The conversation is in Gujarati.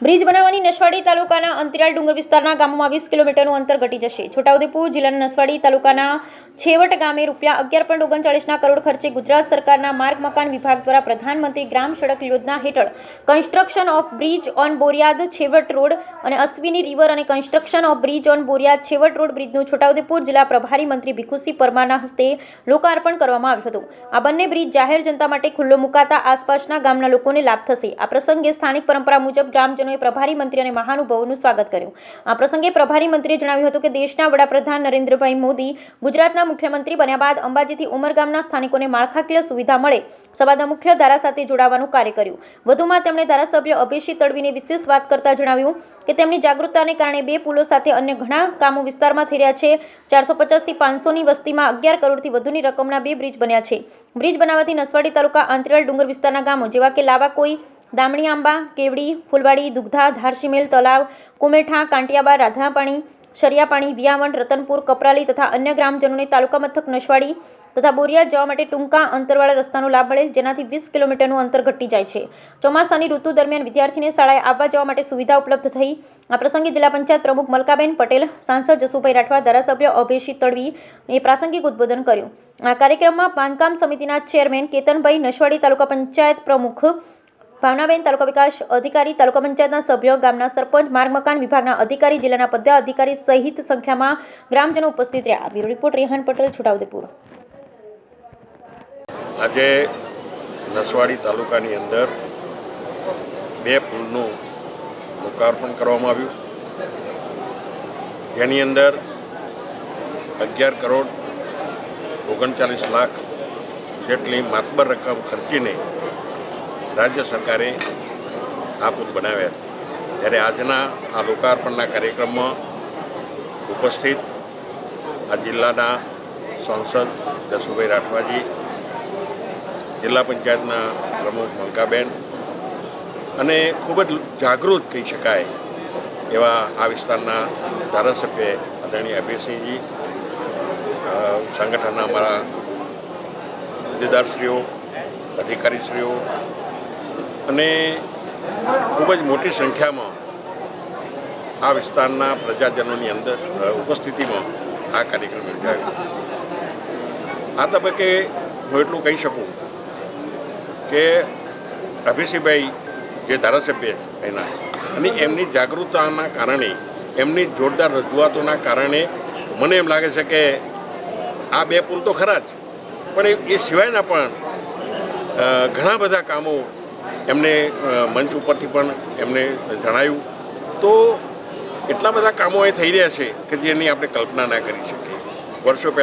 બ્રિજ બનાવવાની નસવાડી તાલુકાના અંતરિયાળ ડુંગર વિસ્તારના ગામોમાં 20 કિલોમીટરનું અંતર ઘટી જશે. છોટાઉદેપુર જિલ્લાના નસવાડી તાલુકાના છેવટ ગામે ₹11.39 કરોડ ખર્ચે ગુજરાત સરકારના માર્ગ મકાન વિભાગ દ્વારા પ્રધાનમંત્રી ગ્રામ સડક યોજના હેઠળ construction of bridge on Boriyad Chhevat road અને અશ્વિની રિવર અને construction of bridge on Boriyad Chhevat road બ્રિજનું છોટાઉદેપુર જિલ્લા પ્રભારી મંત્રી ભીખુસિંહ પરમારના હસ્તે લોકાર્પણ કરવામાં આવ્યું હતું. આ બંને બ્રિજ જાહેર જનતા માટે ખુલ્લો મુકાતા આસપાસના ગામના લોકોને લાભ થશે. આ પ્રસંગે સ્થાનિક પરંપરા મુજબ ગ્રામજનોએ પ્રભારી મંત્રી અને મહાનુભાવોનું સ્વાગત કર્યું. આ પ્રસંગે પ્રભારી મંત્રીએ જણાવ્યું હતું કે દેશના વડાપ્રધાન નરેન્દ્રભાઈ મોદી ગુજરાતના મુખ્યમંત્રી બન્યા બાદ અંબાજીથી ઉમરગામના સ્થાનિકોને માળખાકીય સુવિધા મળે સવાદા મુખ્ય ધારા સાથે જોડાવાનું કાર્ય કર્યું. વધુમાં તેમણે ધારાસભ્ય અભયસિંહ તડવીને વિશેષ વાત કરતા જણાવ્યું કે તેમની જાગૃતતાને કારણે 2 પુલો સાથે અન્ય ઘણા કામો વિસ્તારમાં થઈ રહ્યા છે. 450 થી 500ની વસ્તીમાં 11 કરોડથી વધુની રકમના 2 બ્રિજ બન્યા છે. બ્રિજ બનાવવાથી નસવાડી તાલુકા આંતરિયાળ ડુંગર વિસ્તારના ગામો જેવા કે લાવાકોઈ, દામણી આંબા, કેવડી, ફૂલવાડી, દુગધા, ધારસીમેલ, તલાવ, કુમેઠા, કાંટિયાબા, રાધાપાણી, શરિયાપાણી, વિયાવણ, રતનપુર, કપરાલી તથા અન્ય ગ્રામજનોને તાલુકા મથક નસવાડી તથા બોરિયાદ જવા માટે ટૂંકા અંતરવાળા રસ્તાનો લાભ મળે, જેનાથી 20 કિલોમીટરનું અંતર ઘટી જાય છે. ચોમાસાની ઋતુ દરમિયાન વિદ્યાર્થીને શાળાએ આવવા જવા માટે સુવિધા ઉપલબ્ધ થઈ. આ પ્રસંગે જિલ્લા પંચાયત પ્રમુખ મલકાબેન પટેલ, સાંસદ જસુભાઈ રાઠવા, ધારાસભ્ય અભયસિંહ તડવી એ પ્રાસંગિક ઉદ્બોધન કર્યું. આ કાર્યક્રમમાં બાંધકામ સમિતિના ચેરમેન કેતનભાઈ, નસવાડી તાલુકા પંચાયત પ્રમુખ ભાવનાબેન, તાલુકા વિકાસ અધિકારી, તાલુકા પંચાયતના સભ્યો, ગામના સરપંચ, માર્ગ મકાન વિભાગના અધિકારી, જિલ્લાના પદાધિકારી સહિત સંખ્યામાં ગ્રામજનો ઉપસ્થિત રહ્યા. Bureau report Rehan Patel, Chhota Udepur. આજે નસવાડી તાલુકાની અંદર 2 પુલનું લોકાર્પણ કરવામાં આવ્યું, જેની અંદર 11 કરોડ 39 લાખ જેટલી માતબર રકમ ખર્ચીને રાજ્ય સરકારે આ પુલ બનાવ્યા. ત્યારે આજના આ લોકાર્પણના કાર્યક્રમમાં ઉપસ્થિત આ જિલ્લાના સાંસદ જસુભાઈ રાઠવાજી, જિલ્લા પંચાયતના પ્રમુખ મલકાબેન અને ખૂબ જ જાગૃત કહી શકાય એવા આ વિસ્તારના ધારાસભ્ય આદરણીય અભયસિંહજી, સંગઠનના અમારા હોદ્દેદારશ્રીઓ, અધિકારીશ્રીઓ અને ખૂબ જ મોટી સંખ્યામાં આ વિસ્તારના પ્રજાજનોની અંદર ઉપસ્થિતિમાં આ કાર્યક્રમ યોજાયો. આ તબક્કે હું એટલું કહી શકું કે અભયસિંહભાઈ જે ધારાસભ્ય એના અને એમની જાગૃતતાના કારણે, એમની જોરદાર રજૂઆતોના કારણે મને એમ લાગે છે કે આ 2 પુલ તો ખરા જ, પણ એ સિવાયના પણ ઘણા બધા કામો એમને મંચ ઉપરથી પણ એમને જણાયું. તો એટલા બધા કામો એ થઈ રહ્યા છે કે જેની આપણે કલ્પના ના કરી શકીએ. વર્ષો પહેલાં